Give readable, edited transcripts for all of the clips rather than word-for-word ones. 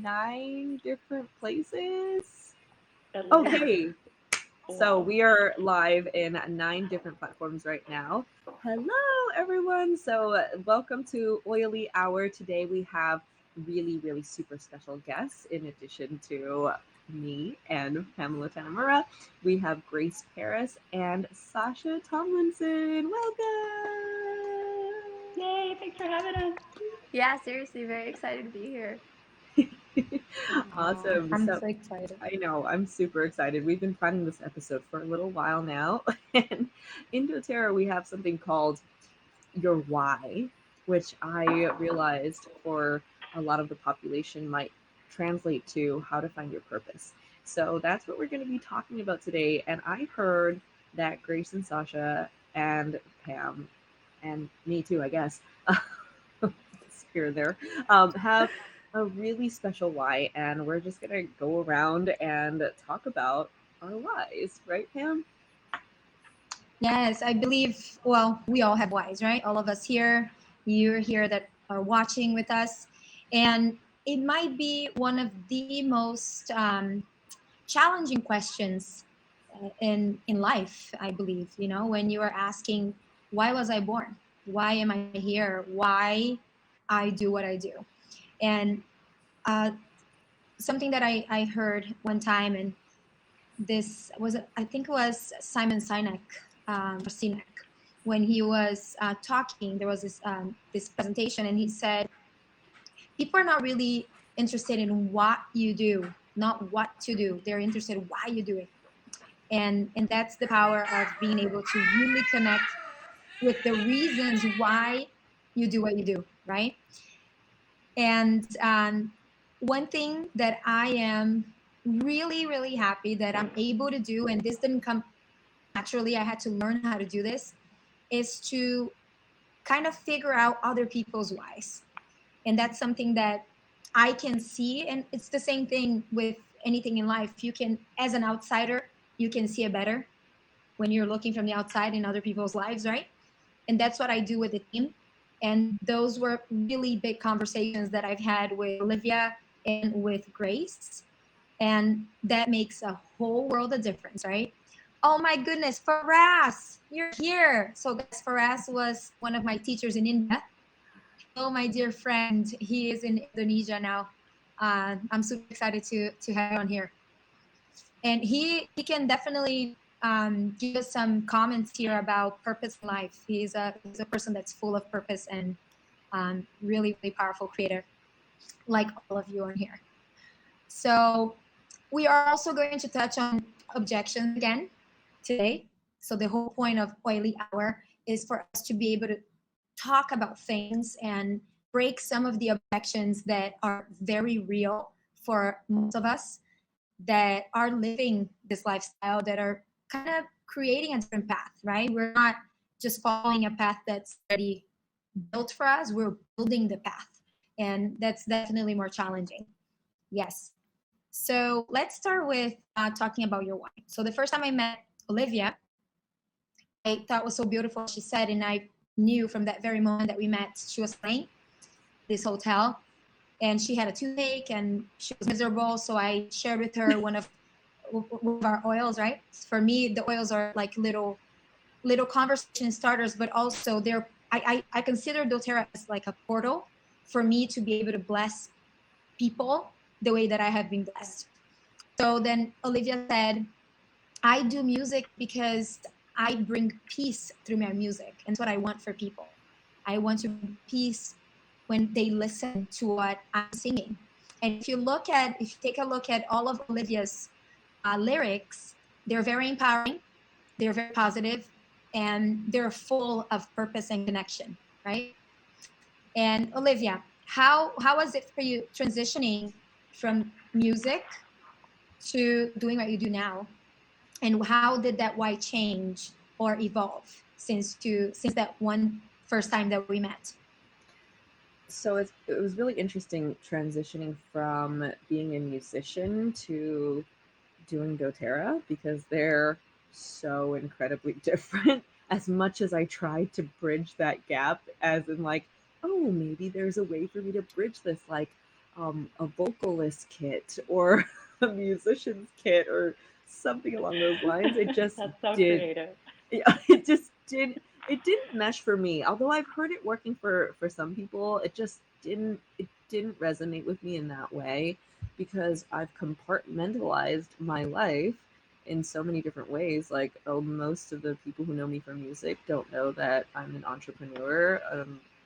9 different places. Hello. Okay, so Wow. we are live in 9 different platforms right now. Hello, everyone. Welcome to Oily Hour. Today we have really super special guests. In addition to me and Pamela Tanamura, we have Grace Paris and Sasha Tomlinson. Welcome. Yay, thanks for having us. Yeah, seriously, very excited to be here. Aw, Awesome. I'm So so excited. I know, I'm super excited. We've been planning this episode for a little while now. And in Doterra, we have something called Your Why, which I realized for a lot of the population might translate to how to find your purpose. So that's what we're going to be talking about today. And I heard that Grace and Sasha and Pam, and me too, I guess, here and there, have a really special why, and we're just gonna go around and talk about our whys, right, Pam? Yes, I believe, well, we all have whys, right? All of us here, you're here that are watching with us. And it might be one of the most challenging questions in life, I believe, when you are asking, why was I born? Why am I here? Why I do what I do? And uh, something that I heard one time, and this was, I think it was Simon Sinek, or Sinek, when he was talking. There was this presentation, and he said, people are not really interested in what you do, not what to do. They're interested in why you do it, and that's the power of being able to really connect with the reasons why you do what you do, right? And one thing that I am really happy that I'm able to do, and this didn't come naturally, I had to learn how to do this, is to kind of figure out other people's whys. And that's something that I can see. And it's the same thing with anything in life. You can, as an outsider, you can see it better when you're looking from the outside in other people's lives, right? And that's what I do with the team. And those were really big conversations that I've had with Olivia and with Grace. And that makes a whole world of difference, right? Oh my goodness, Faraz, you're here. So guys, Faraz was one of my teachers in India. Hello, my dear friend. He is in Indonesia now. I'm super excited to have you on here. And he can definitely give us some comments here about purpose in life. He's a person that's full of purpose and really powerful creator, like all of you on here. So we are also going to touch on objections again today. So the whole point of Oily Hour is for us to be able to talk about things and break some of the objections that are very real for most of us that are living this lifestyle, that are kind of creating a different path, right? We're not just following a path that's already built for us, we're building the path. And that's definitely more challenging. Yes. So let's start with talking about your wine. So the first time I met Olivia, I thought was so beautiful. She said, and I knew from that very moment that we met, she was staying this hotel, and she had a toothache and she was miserable. So I shared with her one of our oils. Right? For me, the oils are like little conversation starters, but also I consider Doterra as like a portal for me to be able to bless people the way that I have been blessed. So then Olivia said, I do music because I bring peace through my music. And that's what I want for people. I want to bring peace when they listen to what I'm singing. And if you take a look at all of Olivia's lyrics, they're very empowering, they're very positive, and they're full of purpose and connection, right? And Olivia, how was it for you transitioning from music to doing what you do now? And how did that why change or evolve since that one first time that we met? So it was really interesting transitioning from being a musician to doing doTERRA because they're so incredibly different. As much as I tried to bridge that gap, as in like, oh, maybe there's a way for me to bridge this. Like, a vocalist kit or a musician's kit or something along those lines. It just That's so did. creative. Yeah, it just didn't mesh for me. Although I've heard it working for some people, it didn't resonate with me in that way because I've compartmentalized my life in so many different ways. Like, oh, most of the people who know me from music don't know that I'm an entrepreneur.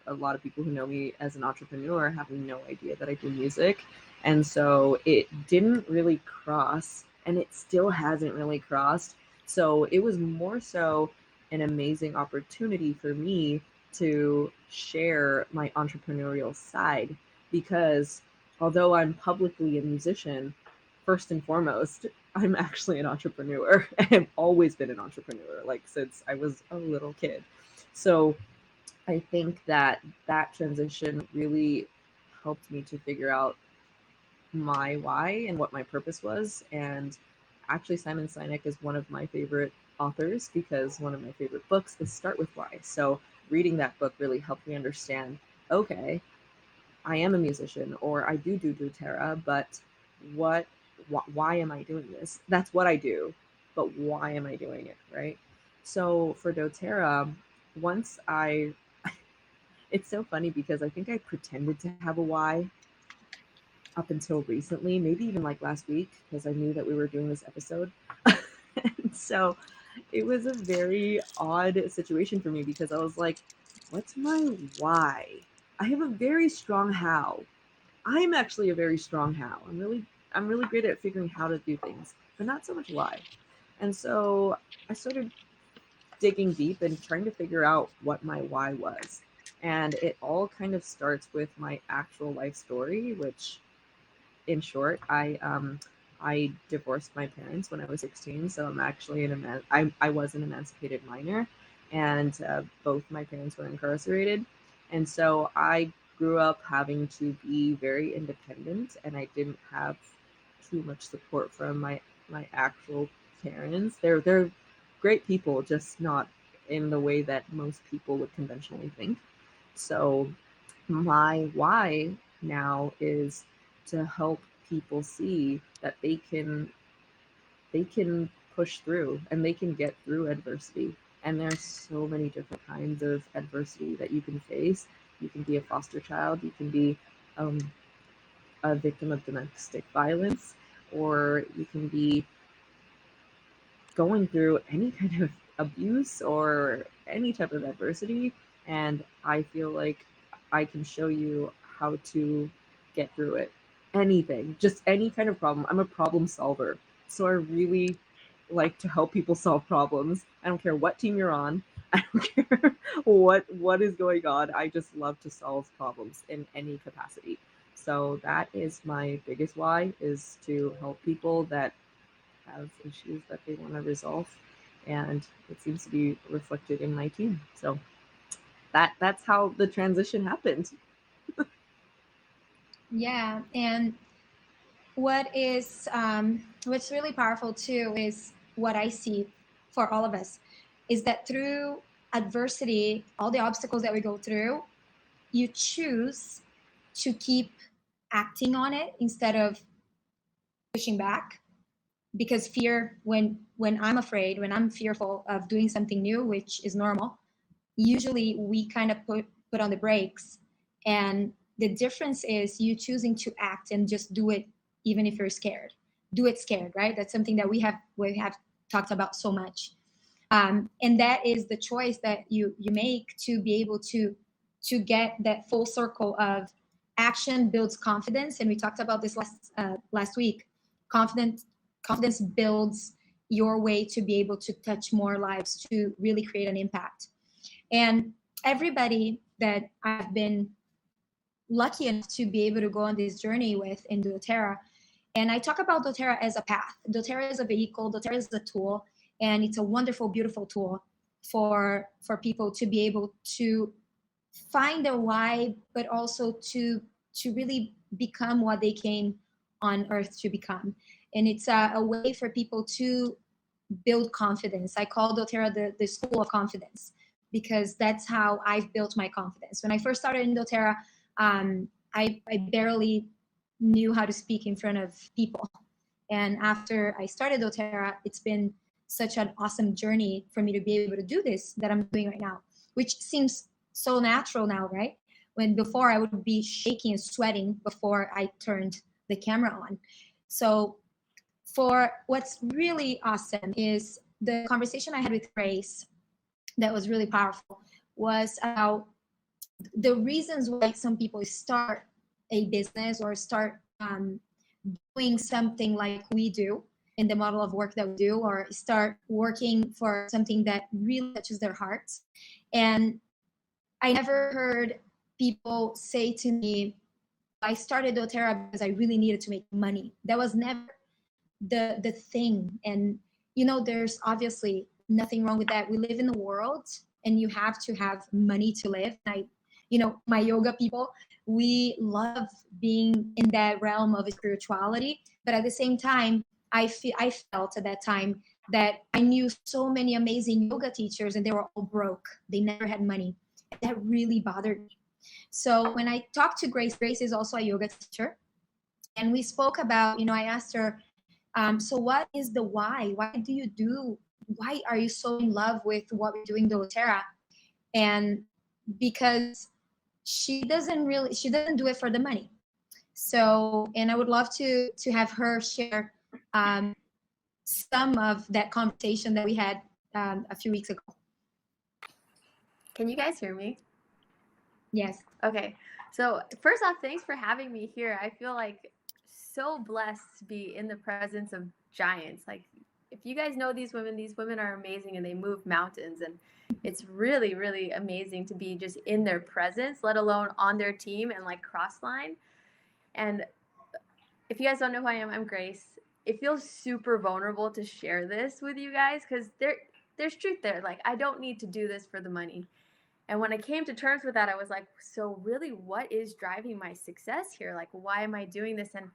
A lot of people who know me as an entrepreneur have no idea that I do music. And so it didn't really cross, and it still hasn't really crossed. So it was more so an amazing opportunity for me to share my entrepreneurial side because although I'm publicly a musician, first and foremost, I'm actually an entrepreneur. I've always been an entrepreneur, like since I was a little kid. So I think that that transition really helped me to figure out my why and what my purpose was. And actually, Simon Sinek is one of my favorite authors because one of my favorite books is Start With Why. So reading that book really helped me understand, okay, I am a musician or I do Doterra, but what, why am I doing this? That's what I do, but why am I doing it, right? So for Doterra, once I, it's so funny because I think I pretended to have a why up until recently, maybe even like last week, because I knew that we were doing this episode. And so it was a very odd situation for me because I was like, what's my why? I have a very strong how. I'm actually a very strong how. I'm really great at figuring how to do things, but not so much why. And so I started digging deep and trying to figure out what my why was. And it all kind of starts with my actual life story, which in short, I divorced my parents when I was 16, so I'm actually I was an emancipated minor, and both my parents were incarcerated, and so I grew up having to be very independent, and I didn't have too much support from my actual parents. They're great people, just not in the way that most people would conventionally think. So my why now is to help people see that they can push through and they can get through adversity. And there's so many different kinds of adversity that you can face. You can be a foster child, you can be um, a victim of domestic violence, or you can be going through any kind of abuse or any type of adversity. And I feel like I can show you how to get through it. Anything, just any kind of problem. I'm a problem solver. So I really like to help people solve problems. I don't care what team you're on. I don't care what is going on. I just love to solve problems in any capacity. So that is my biggest why, is to help people that have issues that they want to resolve, and it seems to be reflected in my team. So that's how the transition happened. Yeah, and what's really powerful too is what I see for all of us is that through adversity, all the obstacles that we go through, you choose to keep acting on it instead of pushing back, because fear, when I'm afraid, when I'm fearful of doing something new, which is normal, usually we kind of put on the brakes. And the difference is you choosing to act and just do it even if you're scared. Do it scared, right? That's something that we have talked about so much. And that is the choice that you make to be able to get that full circle of action builds confidence. And we talked about this last week. Confidence builds your way to be able to touch more lives, to really create an impact. And everybody that I've been lucky enough to be able to go on this journey with in Doterra, and I talk about Doterra as a path. Doterra is a vehicle, Doterra is a tool, and it's a wonderful, beautiful tool for people to be able to find their why, but also to really become what they came on earth to become. And it's a way for people to build confidence. I call Doterra the school of confidence, because that's how I've built my confidence. When I first started in Doterra, I barely knew how to speak in front of people. And after I started Doterra, it's been such an awesome journey for me to be able to do this that I'm doing right now, which seems so natural now, right? When before I would be shaking and sweating before I turned the camera on. So for what's really awesome is the conversation I had with Grace that was really powerful was about the reasons why some people start a business or start doing something like we do in the model of work that we do, or start working for something that really touches their hearts. And I never heard people say to me, I started doTERRA because I really needed to make money. That was never the thing. And there's obviously nothing wrong with that. We live in the world and you have to have money to live. My yoga people, we love being in that realm of spirituality, but at the same time, I felt at that time that I knew so many amazing yoga teachers and they were all broke. They never had money. That really bothered me. So when I talked to Grace is also a yoga teacher, and we spoke about, I asked her, so what is the why? Why are you so in love with what we're doing doTERRA? And because she doesn't do it for the money. So, and I would love to have her share some of that conversation that we had a few weeks ago. Can you guys hear me? Yes. Okay. So first off, thanks for having me here. I feel like so blessed to be in the presence of giants. Like, if you guys know these women are amazing and they move mountains, and it's really, really amazing to be just in their presence, let alone on their team and like cross-line. And if you guys don't know who I am, I'm Grace. It feels super vulnerable to share this with you guys because there's truth there. Like, I don't need to do this for the money. And when I came to terms with that, I was like, so really, what is driving my success here? Like, why am I doing this? And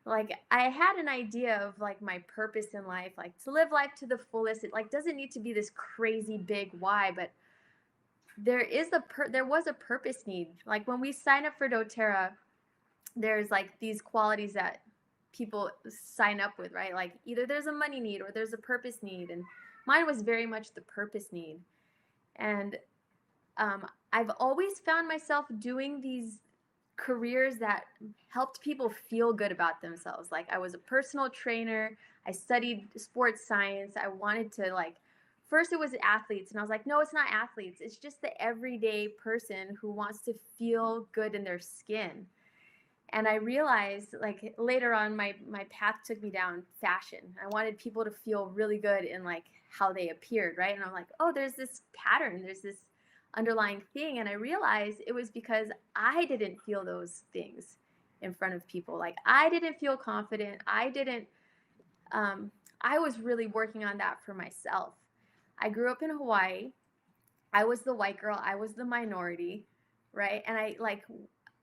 like, I had an idea of like my purpose in life, like to live life to the fullest. It like doesn't need to be this crazy big why, but there was a purpose need. Like when we sign up for doTERRA, there's like these qualities that people sign up with, right? Like either there's a money need or there's a purpose need. And mine was very much the purpose need. And I've always found myself doing these careers that helped people feel good about themselves. Like I was a personal trainer. I studied sports science. I wanted to first it was athletes, and I was like, no, it's not athletes. It's just the everyday person who wants to feel good in their skin. And I realized like later on my path took me down fashion. I wanted people to feel really good in like how they appeared, right? And I'm like, oh, there's this pattern. There's this underlying thing. And I realized it was because I didn't feel those things in front of people. Like I didn't feel confident. I was really working on that for myself. I grew up in Hawaii. I was the white girl. I was the minority, right? And I like,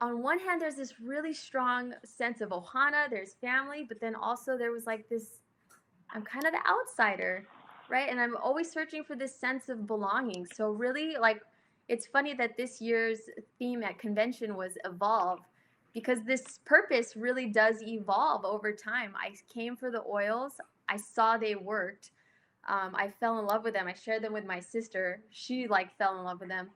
on one hand, there's this really strong sense of ohana, there's family, but then also there was like this, I'm kind of the outsider, right? And I'm always searching for this sense of belonging. So really, like, it's funny that this year's theme at convention was evolve, because this purpose really does evolve over time. I came for the oils. I saw they worked. I fell in love with them. I shared them with my sister. She like fell in love with them.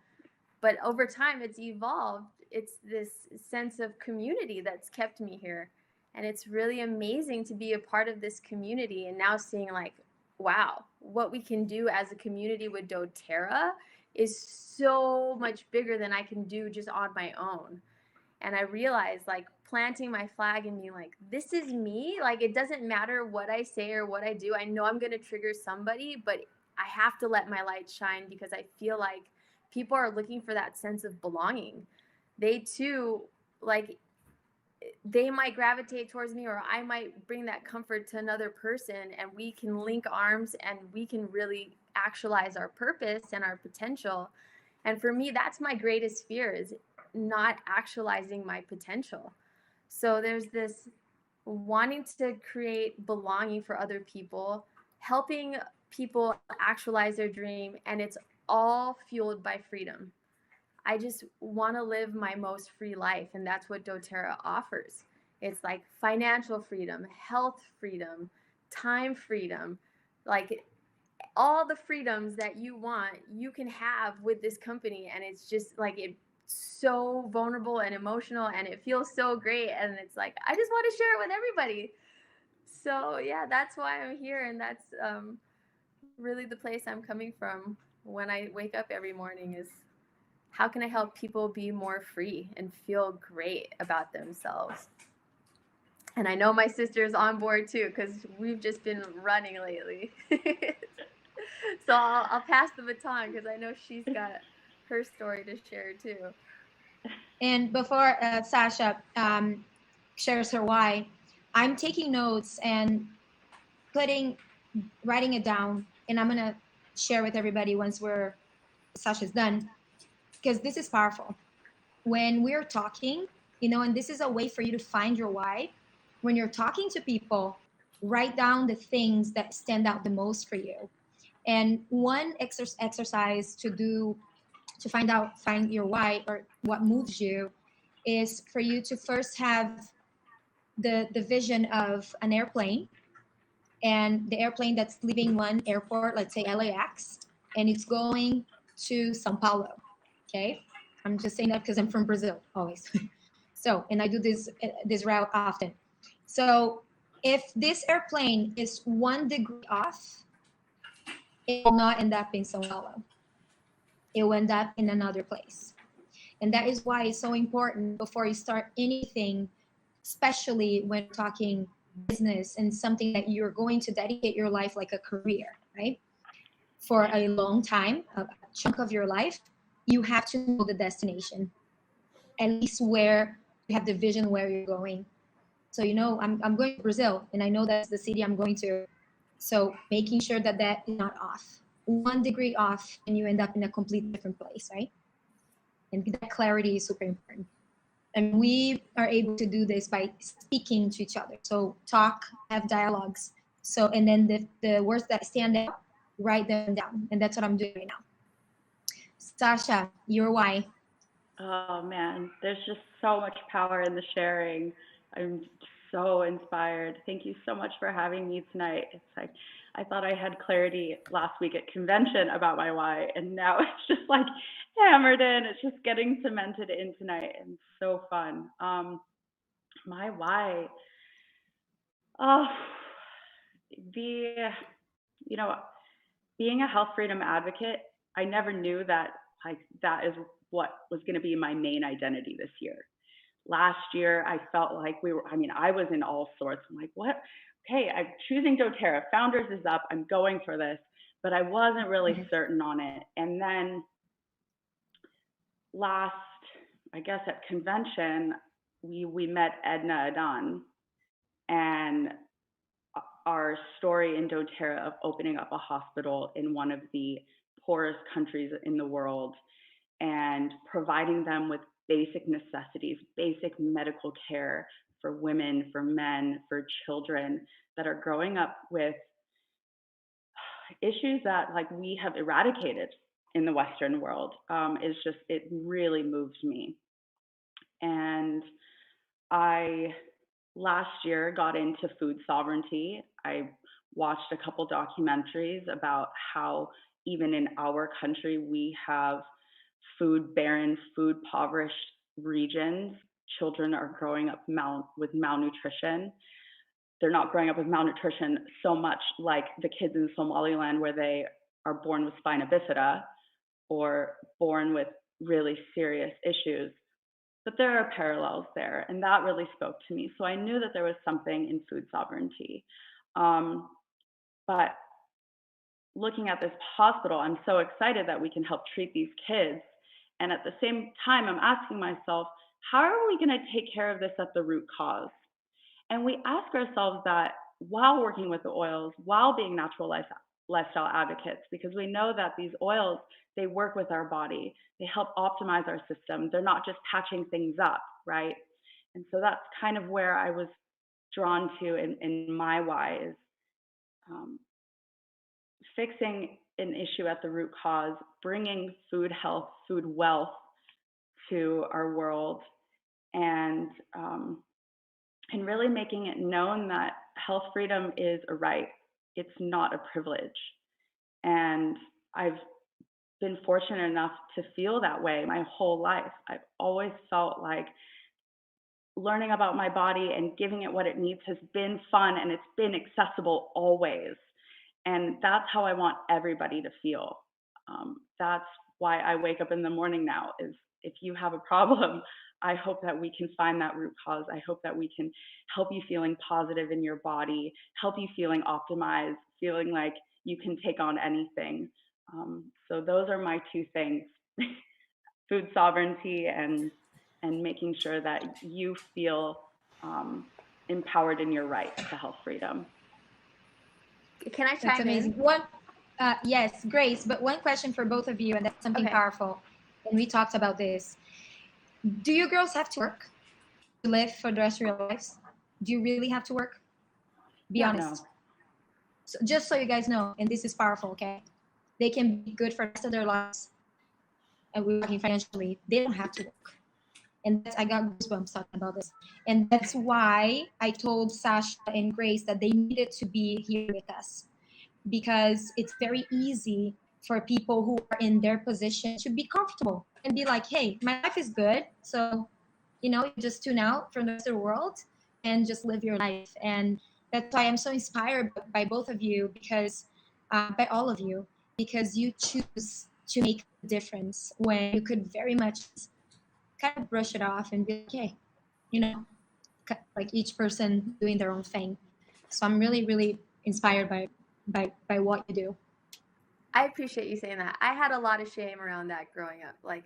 But over time, it's evolved. It's this sense of community that's kept me here. And it's really amazing to be a part of this community and now seeing like, wow, what we can do as a community with doTERRA is so much bigger than I can do just on my own. And I realized like planting my flag and being like, this is me. Like, it doesn't matter what I say or what I do. I know I'm going to trigger somebody, but I have to let my light shine because I feel like people are looking for that sense of belonging. They too, like, they might gravitate towards me, or I might bring that comfort to another person, and we can link arms and we can really actualize our purpose and our potential. And for me, that's my greatest fear, is not actualizing my potential. So there's this wanting to create belonging for other people, helping people actualize their dream, and it's all fueled by freedom. I just want to live my most free life, and that's what doTERRA offers. It's like financial freedom, health freedom, time freedom, like all the freedoms that you want, you can have with this company. And it's just like, it's so vulnerable and emotional, and it feels so great. And it's like, I just want to share it with everybody. So yeah, that's why I'm here. And that's really the place I'm coming from when I wake up every morning, is how can I help people be more free and feel great about themselves? And I know my sister's on board too, because we've just been running lately. So I'll pass the baton, because I know she's got her story to share too. And before Sasha shares her why, I'm taking notes and writing it down, and I'm gonna share with everybody once Sasha's done, because this is powerful. When we're talking, and this is a way for you to find your why. When you're talking to people, write down the things that stand out the most for you. And one exercise to do to find your why or what moves you is for you to first have the vision of an airplane, and the airplane that's leaving one airport, let's say LAX, and it's going to Sao Paulo. Okay, I'm just saying that because I'm from Brazil always. So, and I do this route often. So, if this airplane is 1 degree off, it will not end up in Sao Paulo. It will end up in another place. And that is why it's so important before you start anything, especially when talking business and something that you're going to dedicate your life like a career, right? For a long time, a chunk of your life, you have to know the destination, at least where you have the vision where you're going. So, I'm going to Brazil, and I know that's the city I'm going to. So making sure that is not off. 1 degree off, and you end up in a completely different place, right? And that clarity is super important. And we are able to do this by speaking to each other. So talk, have dialogues. So, and then the words that stand out, write them down. And that's what I'm doing right now. Sasha, your why? Oh man, there's just so much power in the sharing. I'm so inspired. Thank you so much for having me tonight. It's like I thought I had clarity last week at convention about my why, and now it's just like hammered in. It's just getting cemented in tonight, and so fun. My why, oh, the you know, being a health freedom advocate, I never knew that like that is what was going to be my main identity this year. Last year, I felt like I was in all sorts. I'm like, what? Okay, I'm choosing doTERRA. Founders is up. I'm going for this. But I wasn't really certain on it. And then last, I guess at convention, we met Edna Adan, and our story in doTERRA of opening up a hospital in one of the poorest countries in the world and providing them with basic necessities, basic medical care for women, for men, for children that are growing up with issues that like we have eradicated in the Western world, it really moves me. And I last year got into food sovereignty. I watched a couple documentaries about how even in our country we have food barren, food impoverished regions. Children are growing up with malnutrition. They're not growing up with malnutrition so much like the kids in Somaliland, where they are born with spina bifida or born with really serious issues. But there are parallels there, and that really spoke to me. So I knew that there was something in food sovereignty. But looking at this hospital, I'm so excited that we can help treat these kids. And at the same time, I'm asking myself, how are we going to take care of this at the root cause? And we ask ourselves that while working with the oils, while being natural lifestyle advocates, because we know that these oils, they work with our body, they help optimize our system. They're not just patching things up, right? And so that's kind of where I was drawn to in my why is fixing an issue at the root cause, bringing food health, food wealth to our world, and and really making it known that health freedom is a right. It's not a privilege. And I've been fortunate enough to feel that way my whole life. I've always felt like learning about my body and giving it what it needs has been fun, and it's been accessible always. And that's how I want everybody to feel. That's why I wake up in the morning now, is if you have a problem, I hope that we can find that root cause. I hope that we can help you feeling positive in your body, help you feeling optimized, feeling like you can take on anything. So those are my two things: food sovereignty and making sure that you feel empowered in your right to health freedom. Can I That's chime amazing. in? Yes, Grace, but one question for both of you, and that's something Okay. powerful. And we talked about this. Do you girls have to work to live for the rest of your lives? Do you really have to work? Be Yeah, honest. no. So just so you guys know, and this is powerful, okay? They can be good for the rest of their lives, and we're talking financially. They don't have to work. And I got goosebumps talking about this. And that's why I told Sasha and Grace that they needed to be here with us, because it's very easy for people who are in their position to be comfortable and be like, hey, my life is good. So, you just tune out from the rest of the world and just live your life. And that's why I'm so inspired by both of you, because by all of you, because you choose to make a difference when you could very much kind of brush it off and be like, hey, you know, like each person doing their own thing. So I'm really, really inspired by what you do. I appreciate you saying that. I had a lot of shame around that growing up, like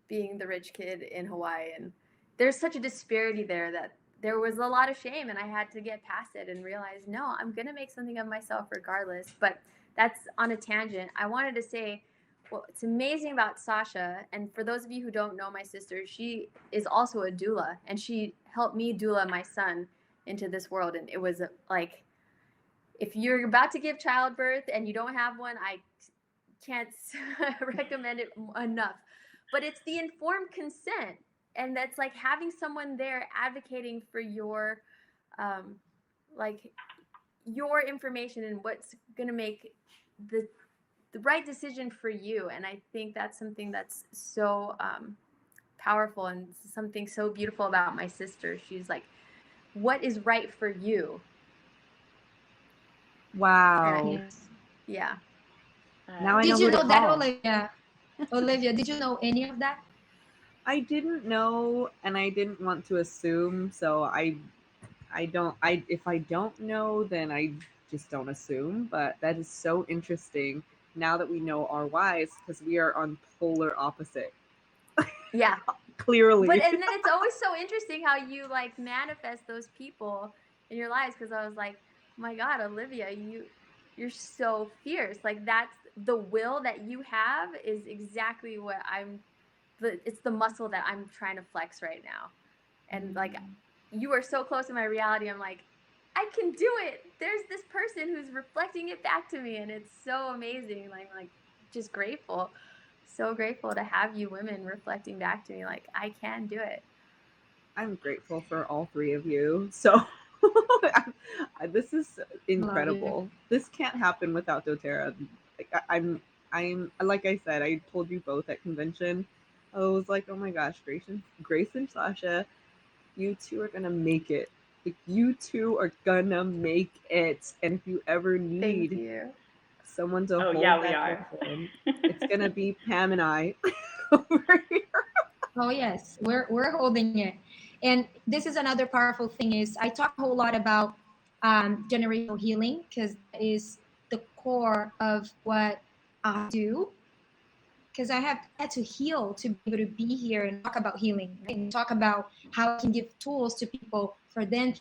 being the rich kid in Hawaii. And there's such a disparity there that there was a lot of shame, and I had to get past it and realize, no, I'm going to make something of myself regardless. But that's on a tangent. I wanted to say, well, it's amazing about Sasha. And for those of you who don't know my sister, she is also a doula, and she helped me doula my son into this world. And it was like, if you're about to give childbirth and you don't have one, I can't recommend it enough. But it's the informed consent, and that's like having someone there advocating for your like your information and what's going to make the right decision for you. And I think that's something that's so powerful, and something so beautiful about my sister. She's like, what is right for you? Wow. Yes. Yeah. Now I Did know you who to know that, call. Olivia? Olivia, did you know any of that? I didn't know, and I didn't want to assume, so I don't I if I don't know, then I just don't assume, but that is so interesting now that we know our whys, because we are on polar opposite. Yeah. Clearly. But and then it's always so interesting how you like manifest those people in your lives, because I was like, oh my God, Olivia, you're so fierce. Like, that's the will that you have is exactly what it's the muscle that I'm trying to flex right now. And like, you are so close to my reality. I'm like, I can do it. There's this person who's reflecting it back to me, and it's so amazing. Like just grateful, so grateful to have you women reflecting back to me. Like, I can do it. I'm grateful for all three of you. So this is Love you. incredible. This can't happen without Doterra. Like, I'm like I said, I told you both at convention. I was like, oh my gosh, Grace and Sasha, you two are gonna make it. Like, you two are gonna make it. And if you ever Thank need you. someone to Oh, hold yeah, we that are. hand, it's gonna be Pam and I over here. Oh yes, we're holding it. And this is another powerful thing is I talk a whole lot about generational healing, because that is the core of what I do. Because I have had to heal to be able to be here and talk about healing, right? And talk about how I can give tools to people for them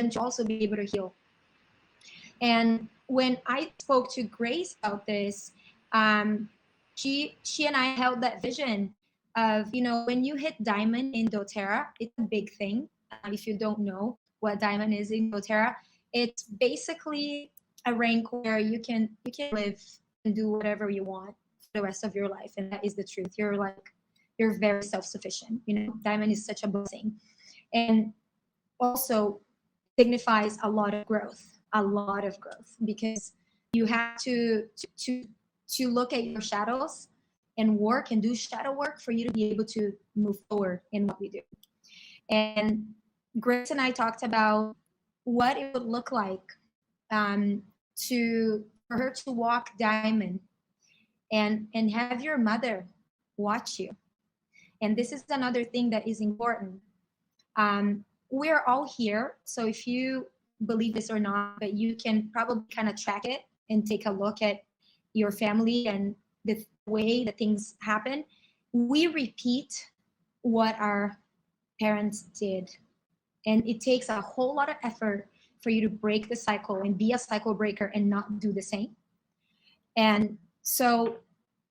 to also be able to heal. And when I spoke to Grace about this, she and I held that vision of, when you hit diamond in doTERRA, it's a big thing. If you don't know what diamond is in doTERRA, it's basically a rank where you can live and do whatever you want for the rest of your life, and that is the truth. You're very self-sufficient. Diamond is such a blessing. And also signifies a lot of growth, because you have to look at your shadows and work and do shadow work for you to be able to move forward in what we do. And Grace and I talked about what it would look like, to for her to walk diamond and have your mother watch you. And this is another thing that is important. We're all here, so if you believe this or not, but you can probably kind of track it and take a look at your family and the way that things happen. We repeat what our parents did, and it takes a whole lot of effort for you to break the cycle and be a cycle breaker and not do the same. And so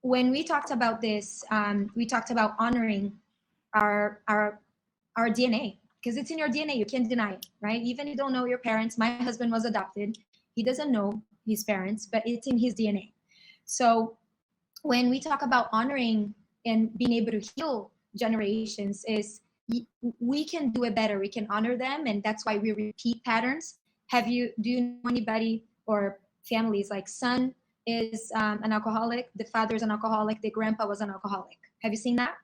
when we talked about this, we talked about honoring our our our DNA, because it's in your DNA. You can't deny it, right? Even if you don't know your parents. My husband was adopted. He doesn't know his parents, but it's in his DNA. So when we talk about honoring and being able to heal generations, is we can do it better. We can honor them, and that's why we repeat patterns. Do you know anybody or families like son is an alcoholic, the father is an alcoholic, the grandpa was an alcoholic? Have you seen that?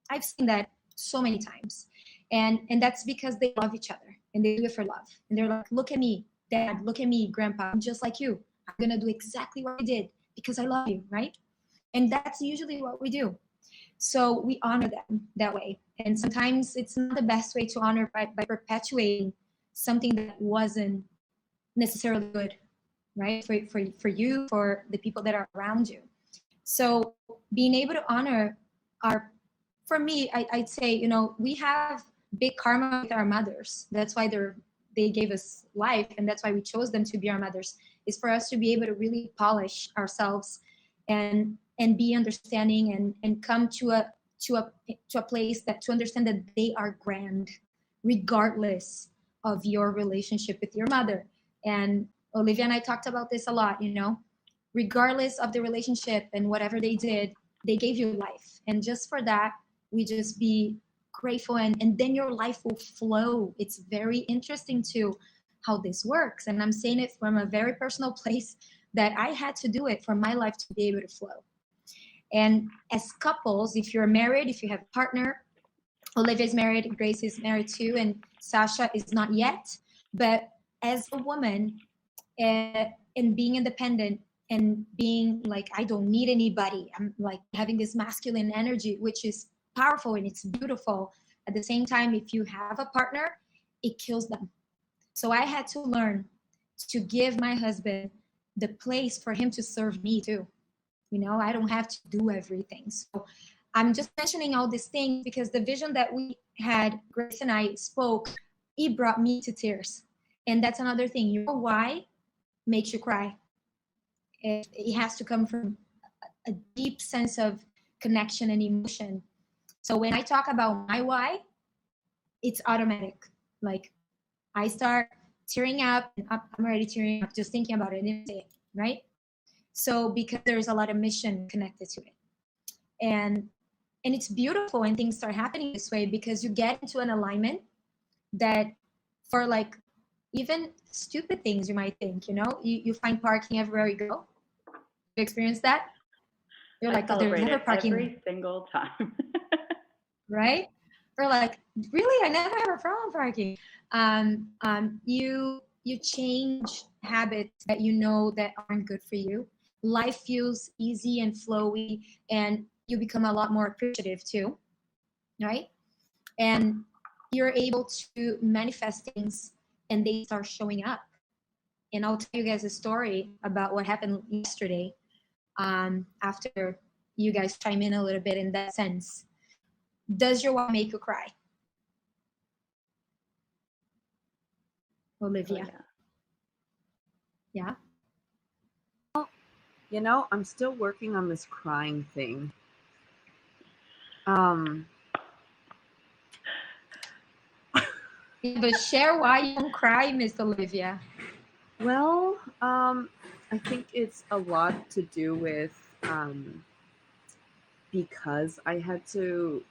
I've seen that so many times. And that's because they love each other and they do it for love. And they're like, look at me, dad, look at me, grandpa, I'm just like you. I'm going to do exactly what I did because I love you, right? And that's usually what we do. So we honor them that way. And sometimes it's not the best way to honor by perpetuating something that wasn't necessarily good, right? For you, for the people that are around you. So being able to honor our, for me, I'd say, we have big karma with our mothers. That's why they gave us life, and that's why we chose them to be our mothers, is for us to be able to really polish ourselves and be understanding and come to a place that to understand that they are grand, regardless of your relationship with your mother. And Olivia and I talked about this a lot, regardless of the relationship and whatever they did, they gave you life. And just for that, we just be grateful, and then your life will flow. It's very interesting too how this works. And I'm saying it from a very personal place, that I had to do it for my life to be able to flow. And as couples, if you're married, if you have a partner, Olivia is married, Grace is married too, and Sasha is not yet. But as a woman, and being independent and being like, I don't need anybody, I'm like having this masculine energy, which is powerful and it's beautiful. At the same time, if you have a partner, it kills them. So I had to learn to give my husband the place for him to serve me too. I don't have to do everything. So I'm just mentioning all these things because the vision that we had, Grace and I spoke, it brought me to tears. And that's another thing. Your why makes you cry. It has to come from a deep sense of connection and emotion. So when I talk about my why, it's automatic. Like I start tearing up, and I'm already tearing up just thinking about it, right? So because there's a lot of mission connected to it. And it's beautiful when things start happening this way, because you get into an alignment for like even stupid things you might think, you find parking everywhere you go. You experience that? You're like, there's never parking every single time. right? Or like, really, I never have a problem parking. You change habits that that aren't good for you. Life feels easy and flowy, and you become a lot more appreciative too, right? And you're able to manifest things, and they start showing up. And I'll tell you guys a story about what happened yesterday. After you guys chime in a little bit in that sense. Does your wife make you cry? Olivia. Oh, Yeah. I'm still working on this crying thing. But share why you don't cry, Miss Olivia. Well, I think it's a lot to do with because I had to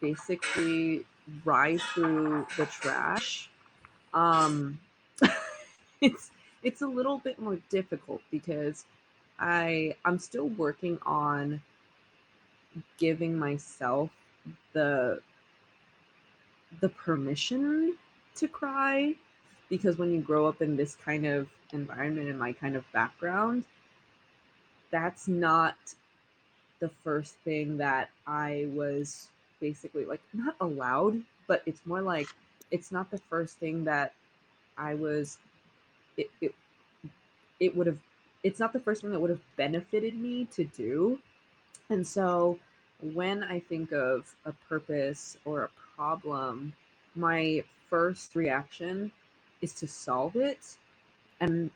basically ride through the trash Um, it's it's a little bit more difficult because I'm still working on giving myself the the permission to cry, because when you grow up in this kind of environment and my kind of background, that's not the first thing that I was basically like not allowed, but it's more like it's not the first thing that I was it it, it would have it's not the first thing that would have benefited me to do. And so when I think of a purpose or a problem, my first reaction is to solve it, and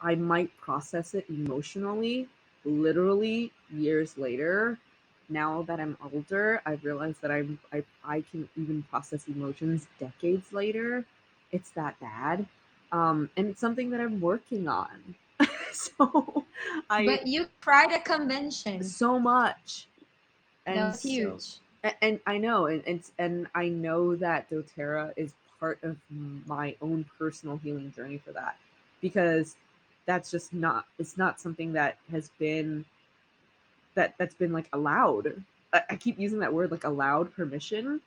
I might process it emotionally, literally years later. Now that I'm older, I've realized that I can even process emotions decades later. It's that bad. And it's something that I'm working on. So I But you cried at convention. so much. That And was so huge. and I know, and I know that doTERRA is part of my own personal healing journey for that, because that's just not it's not something that has been that's been like allowed. I keep using that word, like allowed permission,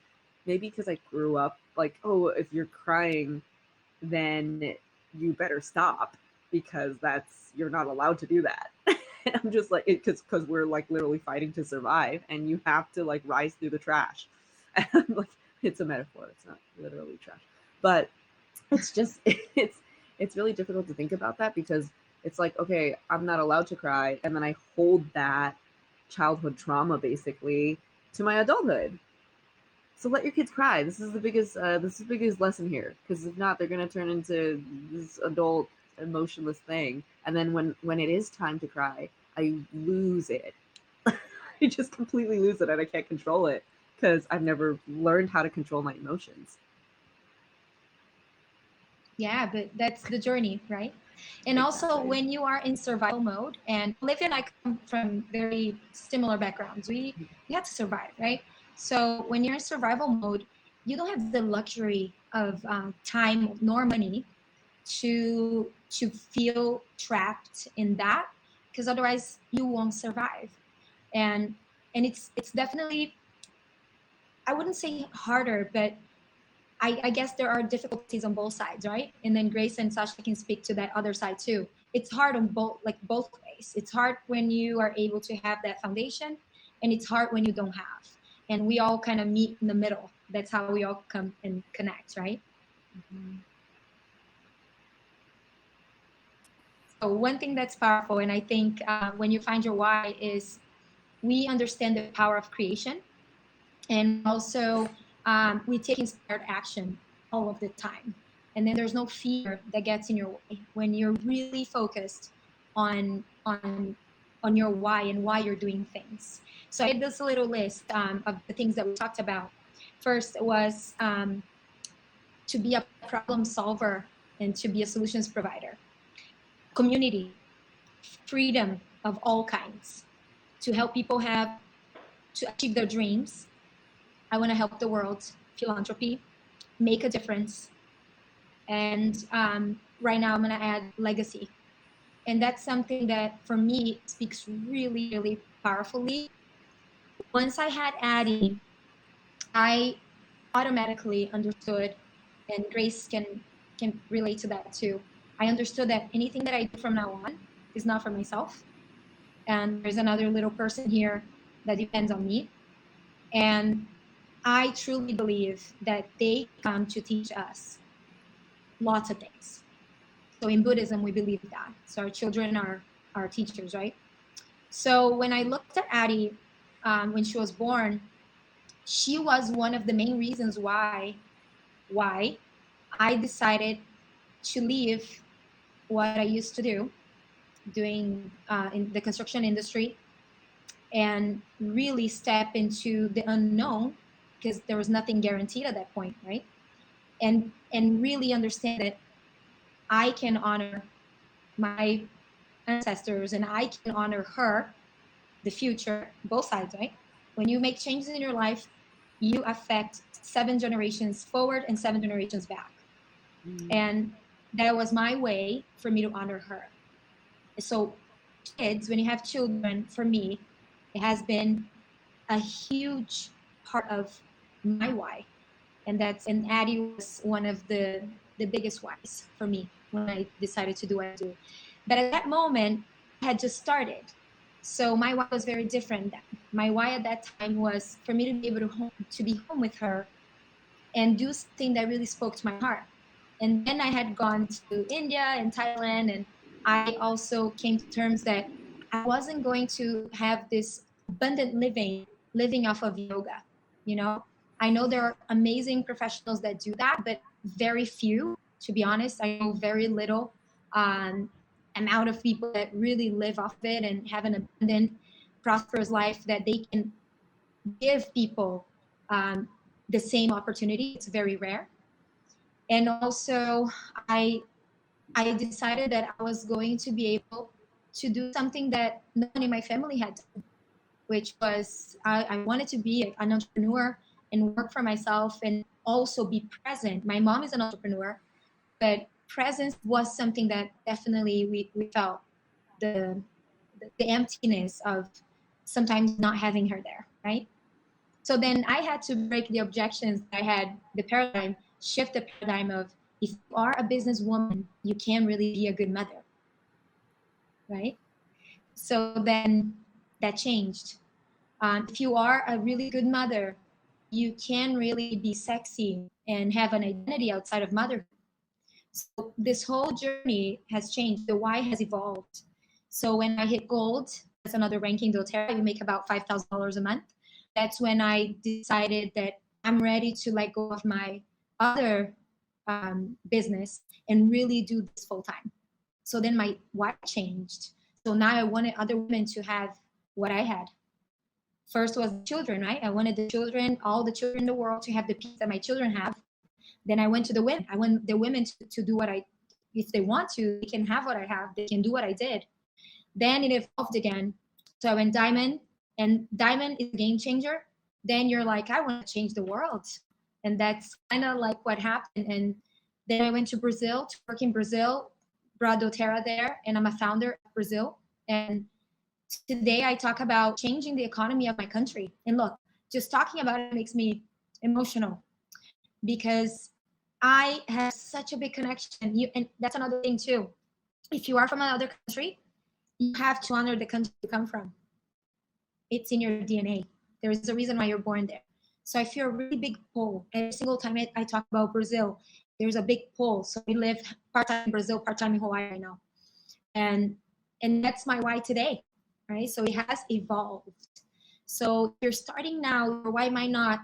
maybe because I grew up like, oh, if you're crying, then you better stop, because that's you're not allowed to do that. And I'm just like, because we're like literally fighting to survive, and you have to like rise through the trash. And I'm like, it's a metaphor, it's not literally trash, but it's just it's really difficult to think about that, because it's like, okay, I'm not allowed to cry, and then I hold that childhood trauma basically to my adulthood. So let your kids cry. This is the biggest lesson here, because if not, they're gonna turn into this adult emotionless thing, and then when it is time to cry, I lose it. I just completely lose it, and I can't control it because I've never learned how to control my emotions. Yeah, but that's the journey, right? And also, Exactly. when you are in survival mode, and Olivia and I come from very similar backgrounds, we have to survive, right? So when you're in survival mode, you don't have the luxury of time nor money to feel trapped in that, because otherwise you won't survive. And it's definitely, I wouldn't say harder, but I guess there are difficulties on both sides, right? And then Grace and Sasha can speak to that other side too. It's hard on both, like both ways. It's hard when you are able to have that foundation, and it's hard when you don't have. And we all kind of meet in the middle. That's how we all come and connect, right? Mhm. So one thing that's powerful, and I think when you find your why, is we understand the power of creation, and also we take inspired action all of the time, and then there's no fear that gets in your way when you're really focused on on on your why and why you're doing things. So I did this little list of the things that we talked about. First was to be a problem solver and to be a solutions provider. Community, freedom of all kinds, to help people have to achieve their dreams. I want to help the world. Philanthropy, make a difference. And right now, I'm going to add legacy. And that's something that for me speaks really, really powerfully. Once I had Addie, I automatically understood, and Grace can relate to that too. I understood that anything that I do from now on is not for myself. And there's another little person here that depends on me. And I truly believe that they come to teach us lots of things. So in Buddhism, we believe that. So our children are our teachers, right? So when I looked at Addie when she was born, she was one of the main reasons why I decided to leave what I used to do, doing in the construction industry, and really step into the unknown, because there was nothing guaranteed at that point, right? And really understand that I can honor my ancestors and I can honor her, the future, both sides, right? When you make changes in your life, you affect 7 generations forward and 7 generations back. And that was my way for me to honor her. So kids, when you have children, for me, it has been a huge part of my why. And Addie was one of the biggest whys for me when I decided to do what I do. But at that moment, I had just started. So my why was very different then. My why at that time was for me to be able to be home with her and do something that really spoke to my heart. And then I had gone to India and Thailand, and I also came to terms that I wasn't going to have this abundant living off of yoga. You know, I know there are amazing professionals that do that, but very few, to be honest. I know very little amount of people that really live off of it and have an abundant, prosperous life that they can give people um, the same opportunity. It's very rare. And also, I I decided that I was going to be able to do something that no one in my family had done, which was I wanted to be an entrepreneur and work for myself and also be present. My mom is an entrepreneur, but presence was something that definitely we felt the the emptiness of sometimes not having her there, right? So then I had to break the objections that I had, the paradigm, shift the paradigm of if you are a businesswoman, you can really be a good mother, right? So then that changed. If you are a really good mother, you can really be sexy and have an identity outside of motherhood. So this whole journey has changed. The why has evolved. So when I hit gold, that's another ranking, Doterra, you make about $5,000 a month. That's when I decided that I'm ready to let go of my other business and really do this full time. So then my why changed. So now I wanted other women to have what I had. First was the children, right? I wanted the children, all the children in the world, to have the peace that my children have. Then I went to the women. I want the women to do what I, if they want to, they can have what I have. They can do what I did. Then it evolved again. So I went diamond, and diamond is a game changer. Then you're like, I want to change the world. And that's kind of like what happened. And then I went to Brazil to work in Brazil, brought Doterra there, and I'm a founder of Brazil. And today I talk about changing the economy of my country. And look, just talking about it makes me emotional because I have such a big connection. And that's another thing too. If you are from another country, you have to honor the country you come from. It's in your DNA. There is a reason why you're born there. So I feel a really big pull. Every single time I talk about Brazil, there's a big pull. So we live part-time in Brazil, part-time in Hawaii right now. And that's my why today, right? So it has evolved. So you're starting now, your why might not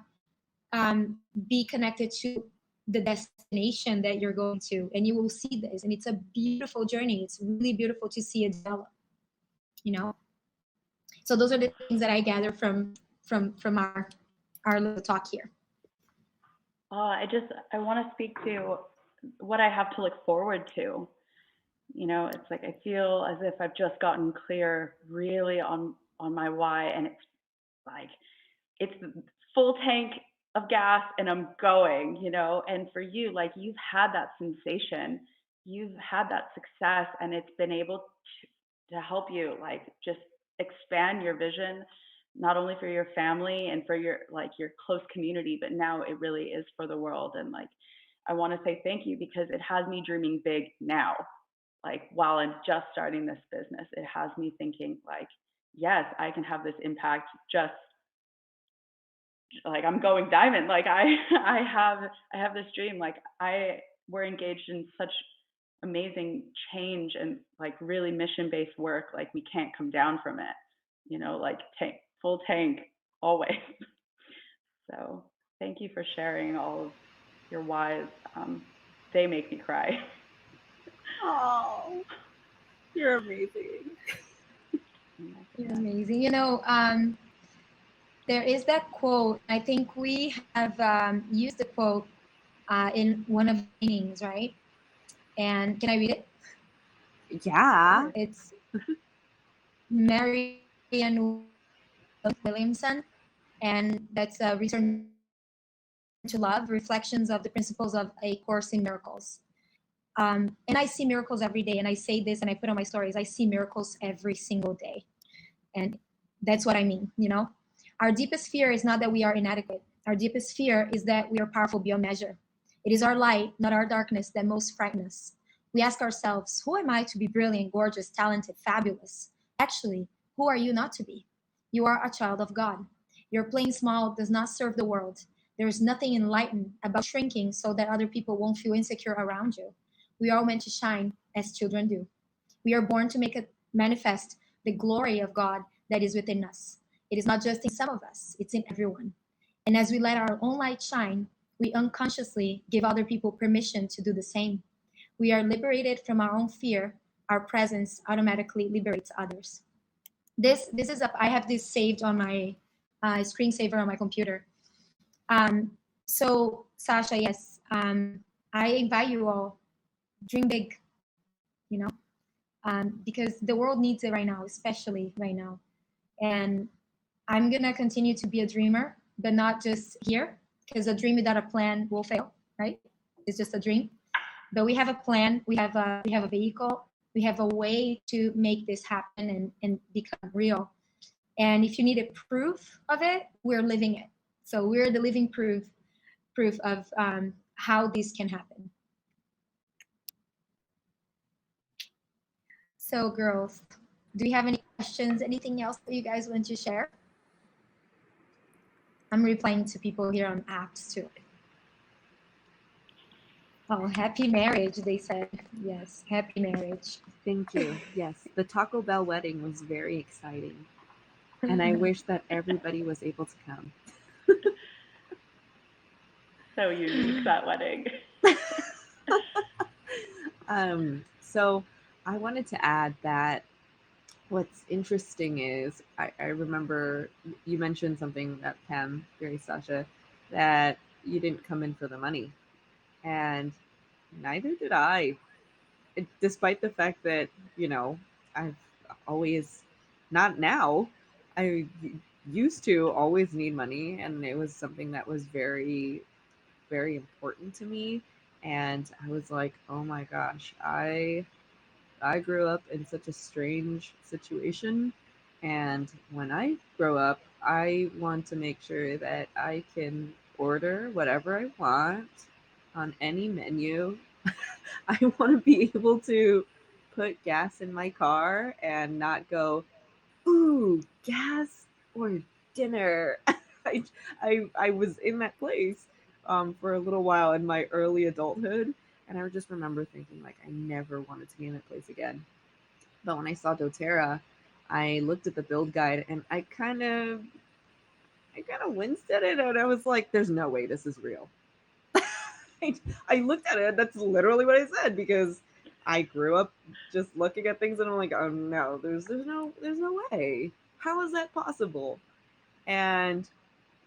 be connected to the destination that you're going to, and you will see this, and it's a beautiful journey. It's really beautiful to see it develop, you know. So those are the things that I gather from our little talk here. I want to speak to what I have to look forward to. You know, it's like I feel as if I've just gotten clear really on my why, and it's like it's full tank of gas and I'm going, you know. And for you, like you've had that sensation, you've had that success, and it's been able to help you like just expand your vision, not only for your family and for your like your close community, but now it really is for the world. And like I want to say thank you because it has me dreaming big now. Like while I'm just starting this business, it has me thinking like, yes, I can have this impact just like I'm going diamond. Like I have this dream. Like we're engaged in such amazing change and like really mission based work. Like we can't come down from it, you know, like full tank always. So thank you for sharing all of your whys. They make me cry. Oh, you're amazing. You're amazing. You know, there is that quote. I think we have used the quote in one of the meetings, right? And can I read it? Yeah. It's Marianne Williamson, and that's a Return to Love, Reflections of the Principles of A Course in Miracles. And I see miracles every day. And I say this and I put on my stories, I see miracles every single day. And that's what I mean, you know? Our deepest fear is not that we are inadequate. Our deepest fear is that we are powerful beyond measure. It is our light, not our darkness, that most frighten us. We ask ourselves, who am I to be brilliant, gorgeous, talented, fabulous? Actually, who are you not to be? You are a child of God. Your playing small does not serve the world. There is nothing enlightened about shrinking so that other people won't feel insecure around you. We are meant to shine as children do. We are born to make it manifest the glory of God that is within us. It is not just in some of us, it's in everyone. And as we let our own light shine, we unconsciously give other people permission to do the same. We are liberated from our own fear. Our presence automatically liberates others. This is up. I have this saved on my screensaver on my computer. So Sasha, yes, I invite you all, dream big, you know, because the world needs it right now, especially right now. And I'm gonna continue to be a dreamer, but not just here, because a dream without a plan will fail, right? It's just a dream. But we have a plan. We have a vehicle. We have a way to make this happen and become real. And if you need a proof of it, we're living it. So we're the living proof of how this can happen. So, girls, do you have any questions? Anything else that you guys want to share? I'm replying to people here on apps too. Oh, happy marriage, they said. Yes, happy marriage. Thank you. Yes, the Taco Bell wedding was very exciting. And I wish that everybody was able to come. So unique, that wedding. So I wanted to add that what's interesting is I remember you mentioned something that Pam, very Sasha, that you didn't come in for the money. And neither did I. Despite the fact that, you know, I've always, not now, I used to always need money. And it was something that was very, very important to me. And I was like, oh my gosh, I grew up in such a strange situation. And when I grow up, I want to make sure that I can order whatever I want on any menu. I want to be able to put gas in my car and not go, ooh, gas or dinner. I, I was in that place for a little while in my early adulthood. And I just remember thinking, like, I never wanted to be in that place again. But when I saw doTERRA, I looked at the build guide and I kind of winced at it, and I was like, "There's no way this is real." I looked at it. That's literally what I said because I grew up just looking at things, and I'm like, "Oh no, there's no way. How is that possible?" And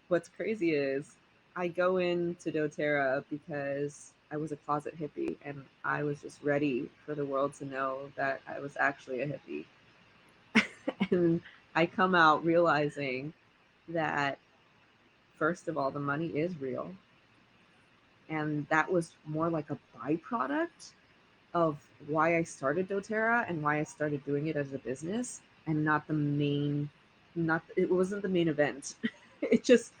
what's crazy is I go into doTERRA because I was a closet hippie, and I was just ready for the world to know that I was actually a hippie. And I come out realizing that, first of all, the money is real. And that was more like a byproduct of why I started doTERRA and why I started doing it as a business, and not the main, not it wasn't the main event. It just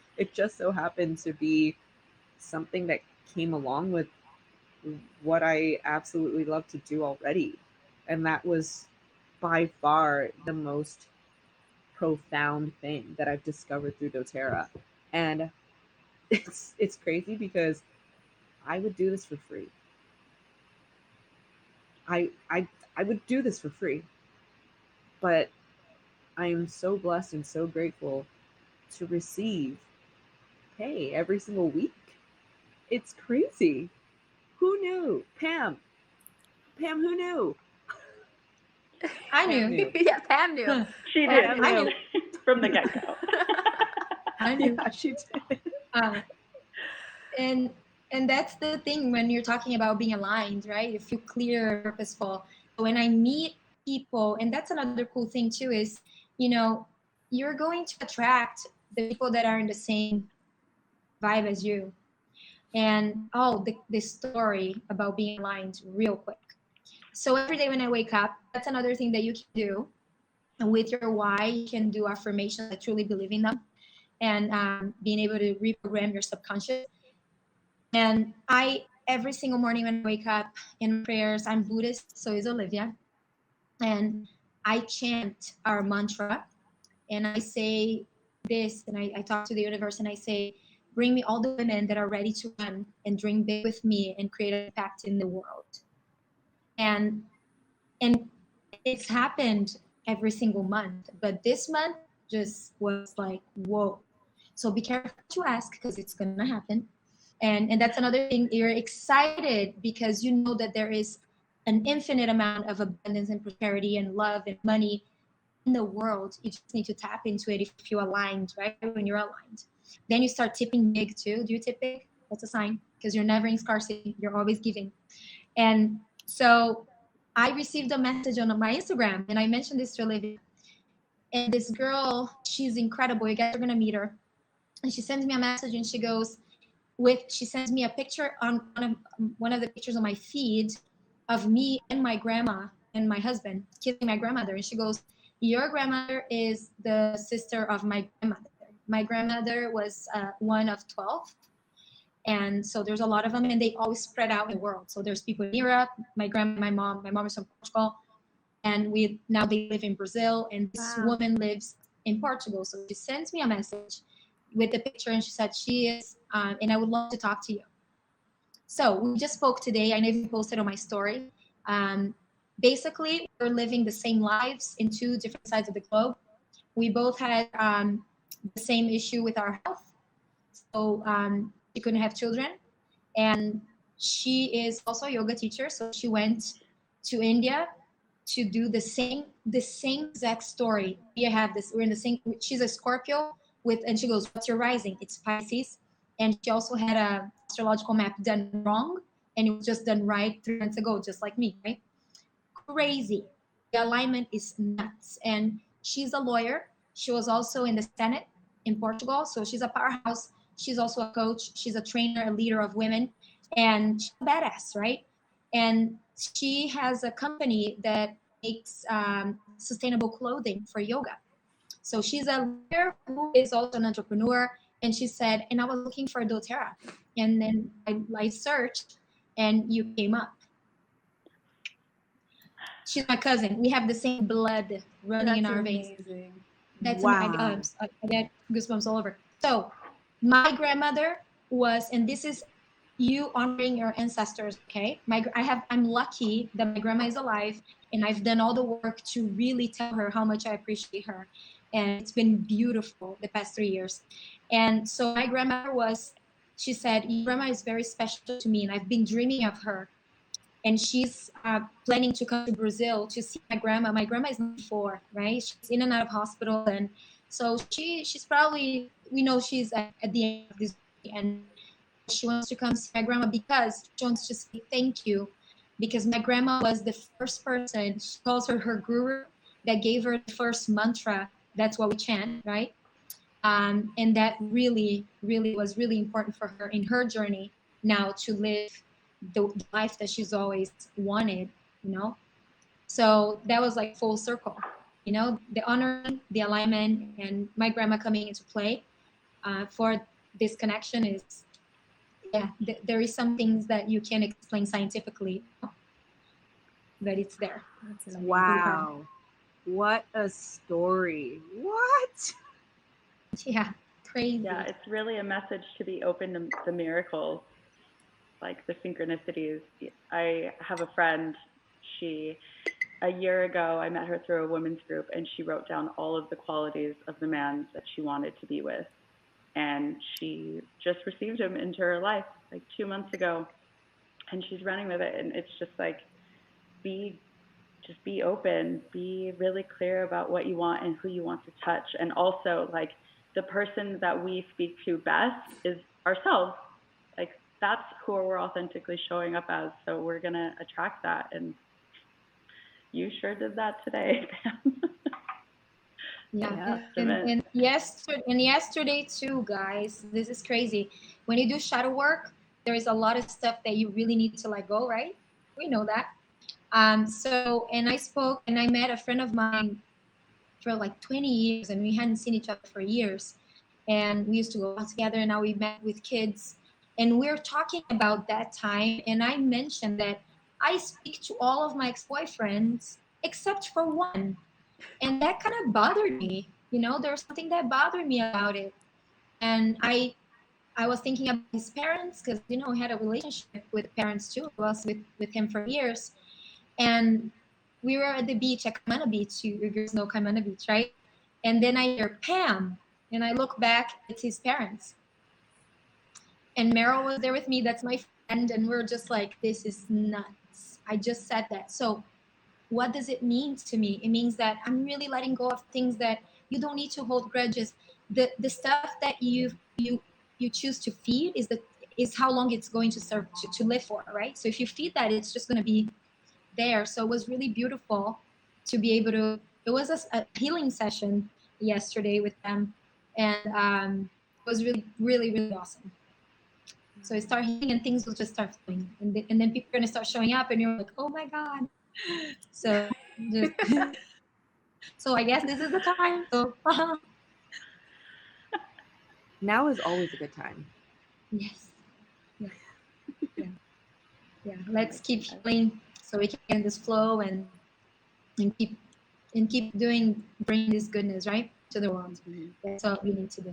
so happened to be something that came along with what I absolutely love to do already. And that was by far the most profound thing that I've discovered through doTERRA. And it's crazy because I would do this for free. I I I would do this for free. But I am so blessed and so grateful to receive pay every single week. It's crazy. Who knew? Pam, who knew? I Pam knew. knew. Yeah, Pam knew. She did Pam knew. from the get-go. I knew. Yeah, she did. Uh, and and that's the thing when you're talking about being aligned, right? If you're clear, purposeful. When I meet people, and that's another cool thing too, is you're going to attract the people that are in the same vibe as you. And the story about being aligned real quick. So every day when I wake up, that's another thing that you can do. And with your why, you can do affirmations. I truly believe in them. And being able to reprogram your subconscious. And every single morning when I wake up in prayers, I'm Buddhist, so is Olivia. And I chant our mantra and I say this, and I talk to the universe and I say, bring me all the women that are ready to run and dream big with me and create an impact in the world. And and it's happened every single month, but this month just was like, whoa. So be careful to ask because it's gonna happen. And that's another thing, you're excited because you know that there is an infinite amount of abundance and prosperity and love and money in the world. You just need to tap into it if you're aligned, right? When you're aligned, then you start tipping big too. Do you tip big? That's a sign because you're never in scarcity, you're always giving. And so I received a message on my Instagram, and I mentioned this to Olivia, and this girl, she's incredible, you guys are going to meet her. And she sends me a message and she sends me a picture on one of the pictures on my feed of me and my grandma and my husband kissing my grandmother. And she goes, your grandmother is the sister of my grandmother. My grandmother was one of 12. And so there's a lot of them, and they always spread out in the world. So there's people in Europe, my grandma, my mom is from Portugal, and now they live in Brazil, and this woman lives in Portugal. So she sends me a message with the picture, and she said she is, and I would love to talk to you. So we just spoke today. I never posted on my story. Basically, we're living the same lives in two different sides of the globe. We both had the same issue with our health. So she couldn't have children. And she is also a yoga teacher. So she went to India to do the same exact story. We're in the same, she's a Scorpio and she goes, what's your rising? It's Pisces. And she also had a astrological map done wrong, and it was just done right 3 months ago, just like me, right? Crazy. The alignment is nuts. And she's a lawyer. She was also in the Senate in Portugal. So she's a powerhouse. She's also a coach. She's a trainer, a leader of women. And she's a badass, right? And she has a company that makes sustainable clothing for yoga. So she's a leader who is also an entrepreneur. And she said, and I was looking for Doterra. And then I searched and you came up. She's my cousin. We have the same blood running in our veins. That's wow. I get goosebumps all over. So my grandmother was, and this is you honoring your ancestors. Okay, I'm lucky that my grandma is alive, and I've done all the work to really tell her how much I appreciate her, and it's been beautiful the past 3 years. And so my grandmother she said, your grandma is very special to me, and I've been dreaming of her. And she's planning to come to Brazil to see my grandma. My grandma is 94, right? She's in and out of hospital, and so she's probably, we know she's at the end of this, and she wants to come see my grandma because she wants to say thank you, because my grandma was the first person, she calls her guru, that gave her the first mantra. That's what we chant, right? And that really, really was really important for her in her journey now to live the life that she's always wanted, you know? So that was like full circle, you know, the honoring, the alignment, and my grandma coming into play for this connection is, yeah, there is some things that you can't explain scientifically, but it's there. Wow. What a story. What? Yeah, crazy. Yeah, it's really a message to be open to the miracles, like the synchronicities. I have a friend, a year ago, I met her through a women's group, and she wrote down all of the qualities of the man that she wanted to be with. And she just received him into her life like 2 months ago, and she's running with it. And it's just like, be open, be really clear about what you want and who you want to touch. And also, like, the person that we speak to best is ourselves. Like, that's who we're authentically showing up as. So we're going to attract that. And you sure did that today, Pam. Yeah. And yesterday too, guys, this is crazy. When you do shadow work, there is a lot of stuff that you really need to let go, right? We know that. So, and I met a friend of mine for like 20 years, and we hadn't seen each other for years. And we used to go out together, and now we met with kids. And we're talking about that time. And I mentioned that I speak to all of my ex-boyfriends except for one. And that kind of bothered me. There was something that bothered me about it. And I was thinking about his parents because, we had a relationship with parents too. I was with him for years. And we were at the beach at Kaimana Beach. You girls know Kaimana Beach, right? And then I hear Pam, and I look back, it's his parents. And Meryl was there with me. That's my friend. And we're just like, this is nuts. I just said that. So what does it mean to me? It means that I'm really letting go of things that you don't need to hold grudges. The stuff that you choose to feed is how long it's going to serve to live for, right? So if you feed that, it's just going to be there. So it was really beautiful to be able to. It was a healing session yesterday with them, and it was really, really, really awesome. So I start healing, and things will just start flowing, and then people are gonna start showing up, and you're like, oh my god. So just so I guess this is the time. So Now is always a good time. yes, yeah, yeah. Let's keep healing so we can get in this flow and keep bringing this goodness right to the world. That's what we need to do.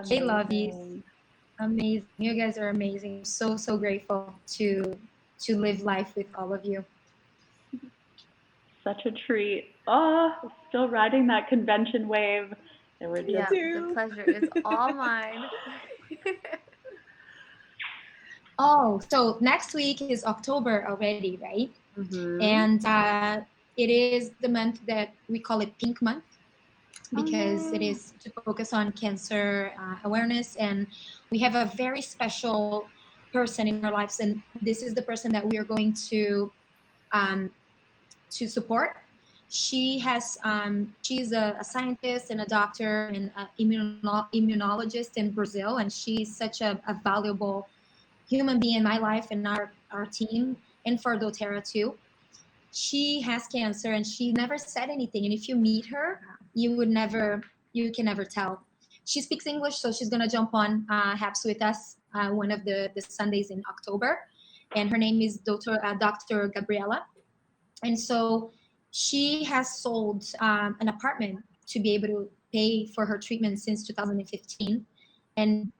Hey, lovies, amazing! You guys are amazing. I'm so grateful to live life with all of you. Such a treat. Oh, still riding that convention wave. And we're just Yeah, the pleasure is all mine. Oh, so next week is October already, right? Mm-hmm. And it is the month that we call it Pink Month because it is to focus on cancer awareness. And we have a very special person in our lives, and this is the person that we are going to support. She's a scientist and a doctor and an immunologist in Brazil, and she's such a valuable human being in my life and our team, and for Doterra too. She has cancer, and she never said anything. And if you meet her, you can never tell. She speaks English, so she's gonna jump on HAPS with us one of the Sundays in October. And her name is Dr. Gabriela. And so she has sold an apartment to be able to pay for her treatment since 2015. And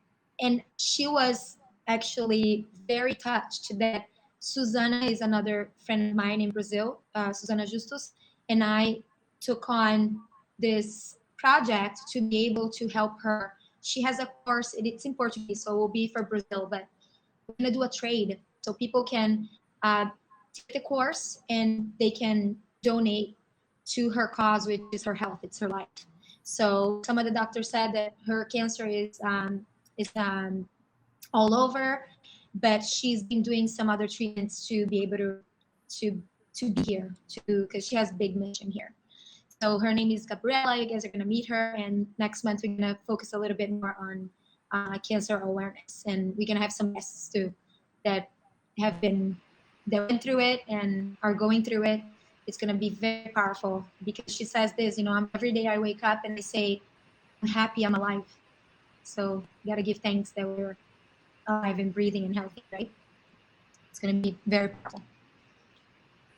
she was actually very touched that Susana is another friend of mine in Brazil, Susana Justus, and I took on this project to be able to help her. She has a course, it's in Portuguese, so it will be for Brazil, but we're going to do a trade so people can take the course and they can donate to her cause, which is her health, it's her life. So some of the doctors said that her cancer is all over, but she's been doing some other treatments to be able to be here, because she has big mission here. So her name is Gabriela. You guys are going to meet her, and next month we're going to focus a little bit more on cancer awareness, and we're going to have some guests too that went through it and are going through it. It's going to be very powerful because she says this, every day I wake up and I say, I'm happy, I'm alive. So you got to give thanks that we're alive and breathing and healthy, right? It's going to be very powerful.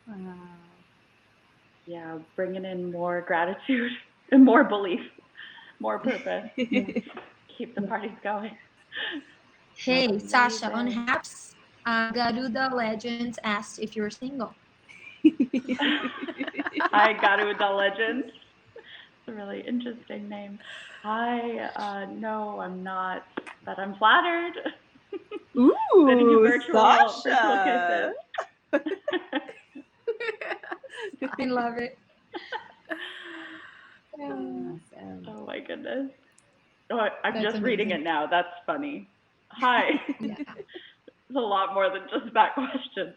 Wow. Yeah, bringing in more gratitude and more belief, more purpose. Keep the parties going. Hey, Sasha, on HAPS, Garuda Legends asked if you're single. Hi, Garuda Legends. It's a really interesting name. Hi, no, I'm not, but I'm flattered. Ooh, Sending you virtual Sasha. kisses. I love it. Awesome. Oh my goodness. Oh, I'm That's just reading amazing. it now. That's funny. Hi. Yeah. It's a lot more than just that question.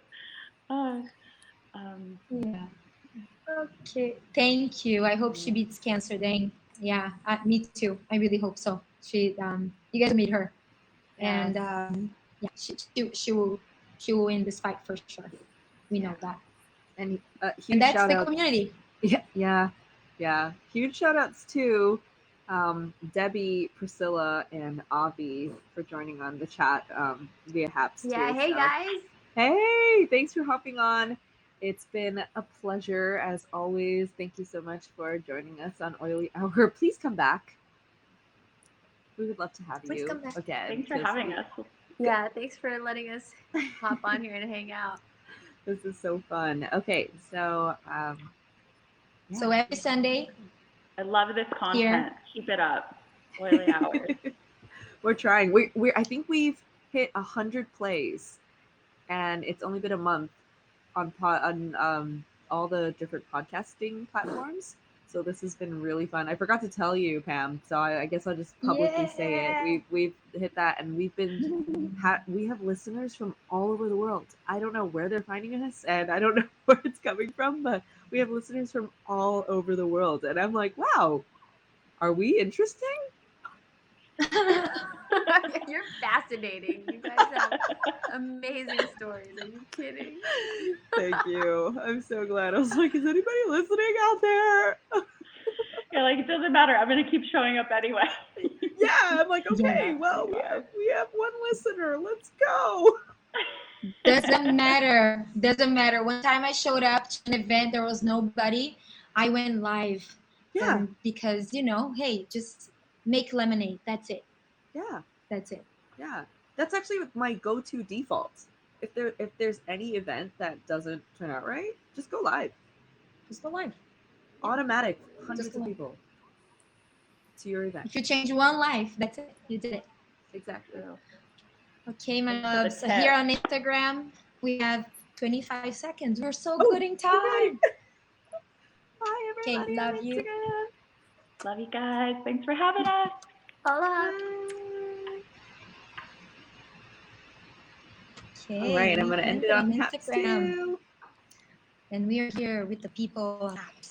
Yeah. Okay. Thank you. I hope she beats cancer, dang. Yeah, me too. I really hope so. You guys meet her. And Yes. yeah, she will win this fight for sure. We know that. And And huge that's shout the out. community. Yeah. Huge shout outs to Debbie, Priscilla, and Avi for joining on the chat via Haps Yeah. too. Hey So guys. hey, thanks for hopping on. It's been a pleasure as always. Thank you so much for joining us on Oily Hour. Please come back. We would love to have Please you come back. again. Thanks for having us. Yeah. Thanks for letting us hop on here and hang out. This is so fun. Okay, so So every Sunday I love this here. content. Keep it up. Oily hours. we're trying. I think we've hit 100 plays, and it's only been a month on all the different podcasting platforms. So this has been really fun. I forgot to tell you, Pam. So I guess I'll just publicly say it. Yeah. We've hit that, and we have listeners from all over the world. I don't know where they're finding us, and I don't know where it's coming from, but we have listeners from all over the world, and I'm like, wow, are we interesting? You're fascinating. You guys have amazing stories. Are you kidding? Thank you. I'm so glad. I was like, is anybody listening out there? You're like, it doesn't matter. I'm gonna keep showing up anyway. Yeah, I'm like, okay, Yeah. well, we have one listener. Let's go. Doesn't matter. Doesn't matter. One time I showed up to an event, there was nobody. I went live. Yeah, Because, hey, just make lemonade. That's it. yeah, That's it. yeah. That's actually my go-to default. If there's any event that doesn't turn out right, just go live. Just go live. Automatic, Just hundreds go of live. people to your event. If you change one life, that's it. You did it. Exactly. True. Okay, my Thanks for the loves. tip. Here on Instagram, we have 25 seconds. We're so Oh, good in time. okay. Bye, Okay, everybody love on you. Instagram. Love you guys. Thanks for having us. Hola. Bye. Okay, All right, I'm we gonna end ended it on on Haps Instagram. too. And we are here with the people on apps.